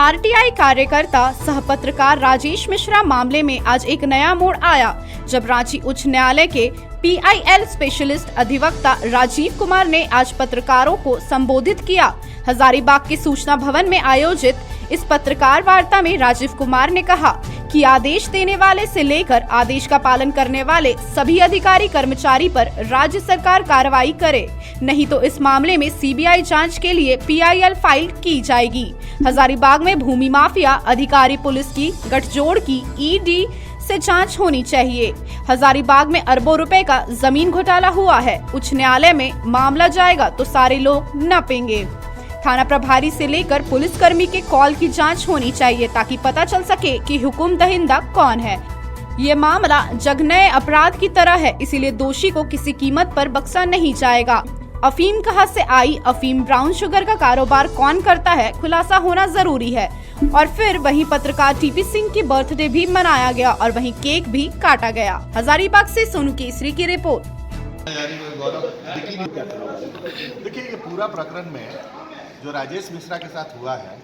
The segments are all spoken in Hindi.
आरटीआई कार्यकर्ता सह पत्रकार राजेश मिश्रा मामले में आज एक नया मोड़ आया, जब रांची उच्च न्यायालय के पीआईएल स्पेशलिस्ट अधिवक्ता राजीव कुमार ने आज पत्रकारों को संबोधित किया। हजारीबाग के सूचना भवन में आयोजित इस पत्रकार वार्ता में राजीव कुमार ने कहा कि आदेश देने वाले से लेकर आदेश का पालन करने वाले सभी अधिकारी कर्मचारी पर राज्य सरकार कार्रवाई करे, नहीं तो इस मामले में सीबीआई जांच के लिए पीआईएल फाइल की जाएगी। हजारीबाग में भूमि माफिया अधिकारी पुलिस की गठजोड़ की ईडी से जांच होनी चाहिए। हजारीबाग में अरबों रुपए का जमीन घोटाला हुआ है। उच्च न्यायालय में मामला जाएगा तो सारे लोग नपेंगे। थाना प्रभारी से लेकर पुलिसकर्मी के कॉल की जांच होनी चाहिए ताकि पता चल सके कि हुक्म दहिंदा कौन है। ये मामला जघन्य अपराध की तरह है, इसीलिए दोषी को किसी कीमत पर बख्शा नहीं जाएगा। अफीम कहां से आई, अफीम ब्राउन शुगर का कारोबार कौन करता है, खुलासा होना जरूरी है। और फिर वहीं पत्रकार टीपी सिंह की बर्थडे भी मनाया गया और वहीं केक भी काटा गया। हजारीबाग से सोनू केसरी की रिपोर्ट। देखिए, ये पूरा प्रकरण में जो राजेश मिश्रा के साथ हुआ है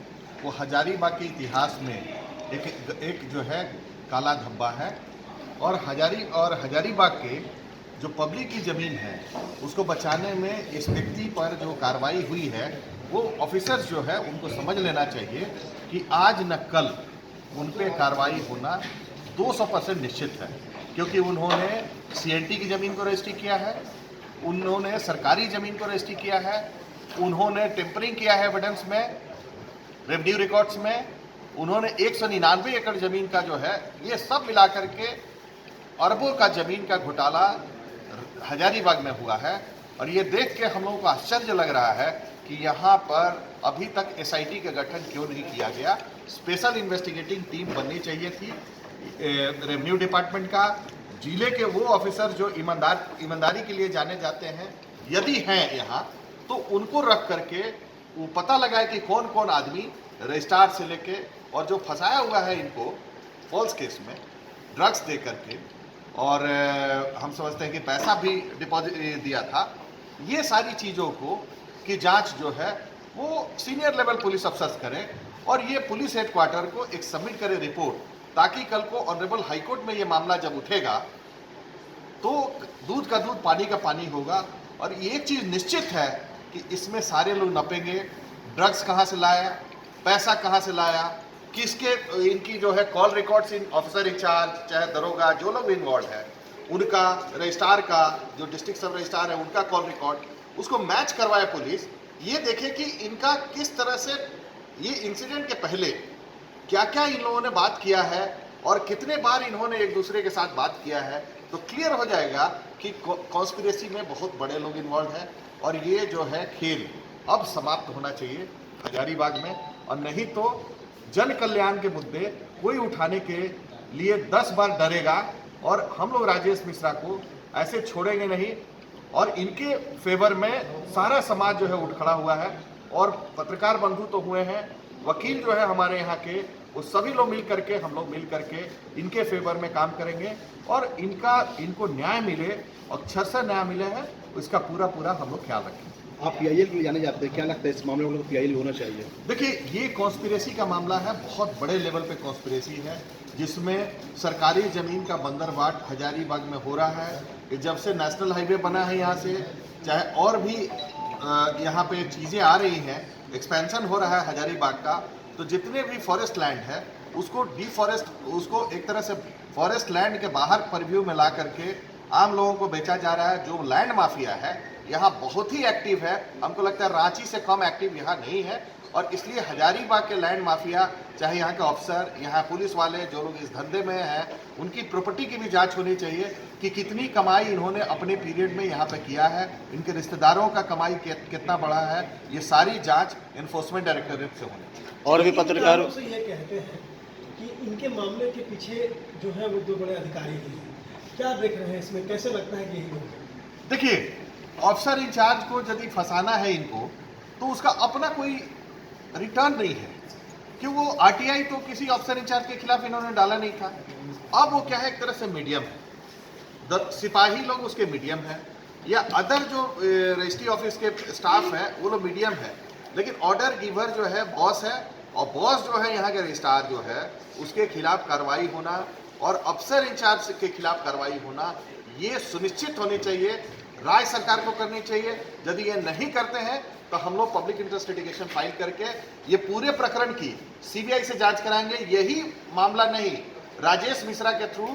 वो हजारीबाग के इतिहास में एक जो है काला धब्बा है। और हजारीबाग के जो पब्लिक की ज़मीन है उसको बचाने में इस व्यक्ति पर जो कार्रवाई हुई है वो ऑफिसर्स जो है उनको समझ लेना चाहिए कि आज न कल उन पे कार्रवाई होना 200% निश्चित है, क्योंकि उन्होंने सीएनटी की ज़मीन को रजिस्ट्री किया है, उन्होंने सरकारी ज़मीन को रजिस्ट्री किया है, उन्होंने टेम्परिंग किया है एविडेंस में, रेवेन्यू रिकॉर्ड्स में, उन्होंने 199 एकड़ ज़मीन का जो है ये सब मिलाकर के अरबों का ज़मीन का घोटाला हजारीबाग में हुआ है। और ये देख के हम लोगों को आश्चर्य लग रहा है कि यहाँ पर अभी तक एसआईटी का गठन क्यों नहीं किया गया। स्पेशल इन्वेस्टिगेटिंग टीम बननी चाहिए थी रेवेन्यू डिपार्टमेंट का। जिले के वो ऑफिसर जो ईमानदारी के लिए जाने जाते हैं, यदि हैं यहाँ, तो उनको रख करके वो पता लगाए कि कौन कौन आदमी रजिस्ट्रार से लेके और जो फंसाया हुआ है इनको फॉल्स केस में ड्रग्स दे करके, और हम समझते हैं कि पैसा भी डिपॉजिट दिया था, ये सारी चीज़ों को की जांच जो है वो सीनियर लेवल पुलिस अफसर्स करें और ये पुलिस हेडक्वार्टर को एक सबमिट करे रिपोर्ट, ताकि कल को ऑनरेबल हाईकोर्ट में ये मामला जब उठेगा तो दूध का दूध पानी का पानी होगा। और ये एक चीज़ निश्चित है कि इसमें सारे लोग नपेंगे। ड्रग्स कहाँ से लाया, पैसा कहाँ से लाया, किसके, इनकी जो है कॉल रिकॉर्ड्स, इन ऑफिसर इंचार्ज चाहे दरोगा जो लोग इन्वॉल्व है उनका, रजिस्ट्रार का जो डिस्ट्रिक्ट सब रजिस्ट्रार है उनका कॉल रिकॉर्ड, उसको मैच करवाए पुलिस। ये देखे कि इनका किस तरह से ये इंसिडेंट के पहले क्या क्या इन लोगों ने बात किया है और कितने बार इन्होंने एक दूसरे के साथ बात किया है, तो क्लियर हो जाएगा कि कॉन्स्पिरेसी में बहुत बड़े लोग इन्वॉल्व हैं। और ये जो है खेल अब समाप्त होना चाहिए हजारीबाग में, और नहीं तो जन कल्याण के मुद्दे कोई उठाने के लिए 10 बार डरेगा। और हम लोग राजेश मिश्रा को ऐसे छोड़ेंगे नहीं, और इनके फेवर में सारा समाज जो है उठ खड़ा हुआ है। और पत्रकार बंधु तो हुए हैं, वकील जो है हमारे यहाँ के, वो सभी लोग मिल करके, हम लोग मिल करके इनके फेवर में काम करेंगे और इनको न्याय मिले, अक्षर से न्याय मिले है, इसका पूरा हम लोग ख्याल रखेंगे। आप पीआईएल के लिए जाने जाते हैं, क्या लगता है इस मामले में पीआईएल होना चाहिए? देखिए, ये कॉन्स्पिरेसी का मामला है, बहुत बड़े लेवल पे कॉन्स्पिरेसी है, जिसमें सरकारी ज़मीन का बंदरबाट हजारीबाग में हो रहा है। कि जब से नेशनल हाईवे बना है यहाँ से, चाहे और भी यहाँ पे चीज़ें आ रही हैं, एक्सपेंशन हो रहा है हजारीबाग का, तो जितने भी फॉरेस्ट लैंड है उसको एक तरह से फॉरेस्ट लैंड के बाहर परव्यू में ला करके आम लोगों को बेचा जा रहा है। जो लैंड माफिया है यहाँ बहुत ही एक्टिव है, हमको लगता है रांची से कम एक्टिव यहाँ नहीं है। और इसलिए हजारीबाग के लैंड माफिया, चाहे यहाँ के ऑफिसर, यहाँ पुलिस वाले जो लोग इस धंधे में हैं, उनकी प्रॉपर्टी की भी जांच होनी चाहिए कि कितनी कमाई इन्होंने अपने पीरियड में यहाँ पे किया है, इनके रिश्तेदारों का कमाई कितना बड़ा है, ये सारी जांच एनफोर्समेंट डायरेक्टरेट से होनी चाहिए। और भी पत्रकारों से ये कहते हैं कि इनके मामले के पीछे जो है वो 2 बड़े अधिकारी हैं, क्या देख रहे हैं इसमें, कैसे लगता है कि यही लोग? देखिए, ऑफिसर इंचार्ज को यदि फंसाना है इनको, तो उसका अपना कोई रिटर्न नहीं है, कि वो आरटीआई तो किसी ऑफिसर इंचार्ज के खिलाफ इन्होंने डाला नहीं था। अब वो क्या है, एक तरह से मीडियम है, सिपाही लोग उसके मीडियम है, या अदर जो रजिस्ट्री ऑफिस के स्टाफ है वो लोग मीडियम है, लेकिन ऑर्डर गिवर जो है बॉस है, और बॉस जो है यहाँ के रजिस्ट्रार जो है उसके खिलाफ कार्रवाई होना और अफसर इंचार्ज के खिलाफ कार्रवाई होना ये सुनिश्चित होनी चाहिए, राज्य सरकार को करनी चाहिए। यदि ये नहीं करते हैं तो हम लोग पब्लिक इंटरेस्ट लिटिगेशन फाइल करके ये पूरे प्रकरण की सीबीआई से जांच कराएंगे। यही मामला नहीं, राजेश मिश्रा के थ्रू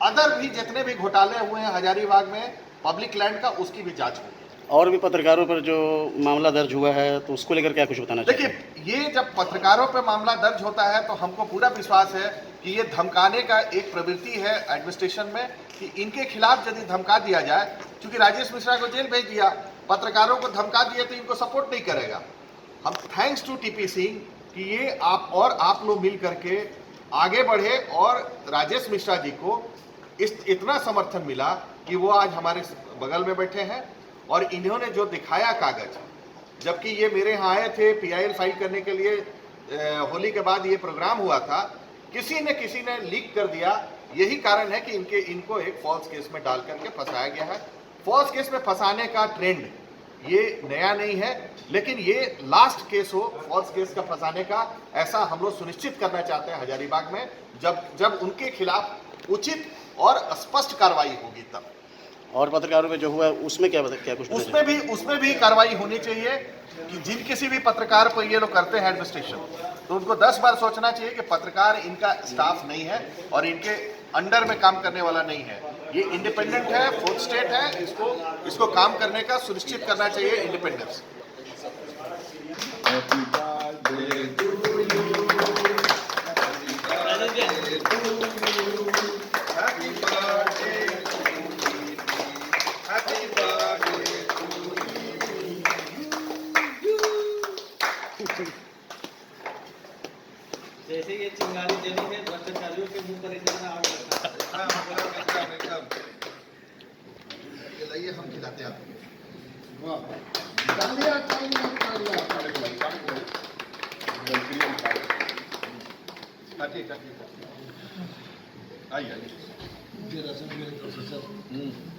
अदर भी जितने भी घोटाले हुए हैं हजारीबाग में पब्लिक लैंड का, उसकी भी जांच होगी। और भी पत्रकारों पर जो मामला दर्ज हुआ है तो उसको लेकर क्या कुछ बताना चाहिए? देखिए, ये जब पत्रकारों पर मामला दर्ज होता है तो हमको पूरा विश्वास है कि ये धमकाने का एक प्रवृत्ति है एडमिनिस्ट्रेशन में कि इनके खिलाफ यदि धमका दिया जाए, क्योंकि राजेश मिश्रा को जेल भेज दिया, पत्रकारों को धमका दिए तो इनको सपोर्ट नहीं करेगा। हम थैंक्स टू टीपी सिंह कि ये आप लोग मिल करके आगे बढ़े और राजेश मिश्रा जी को इतना समर्थन मिला कि वो आज हमारे बगल में बैठे हैं और इन्होंने जो दिखाया कागज, जबकि ये मेरे यहाँ आए थे PIL फाइल करने के लिए, होली के बाद ये प्रोग्राम हुआ था, किसी ने लीक कर दिया। यही कारण है कि इनको एक फॉल्स केस में डाल करके फंसाया गया है। फॉल्स केस में फंसाने का ट्रेंड ये नया नहीं है, लेकिन ये लास्ट केस हो फॉल्स केस का फंसाने का, ऐसा हम लोग सुनिश्चित करना चाहते हैं हजारीबाग में। जब उनके खिलाफ उचित और स्पष्ट कार्रवाई होगी तब। और पत्रकारों पे जो हुआ है उसमें क्या कुछ उसमें भी कार्रवाई होनी चाहिए कि जिन किसी भी पत्रकार को ये लोग करते हैं एडमिनिस्ट्रेशन, तो उनको 10 बार सोचना चाहिए कि पत्रकार इनका स्टाफ नहीं है और इनके अंडर में काम करने वाला नहीं है। ये इंडिपेंडेंट है, 4th स्टेट है, इसको काम करने का सुनिश्चित करना चाहिए इंडिपेंडेंस। जैसे ये चिंगारी जली है भ्रष्टाचारियों के मुंह पर इतना आग लगा। ये लाइए, हम खिलाते हैं आपको। आइए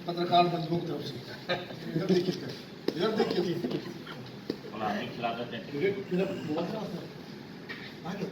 पत्रकार मजबूत तरफ से आगे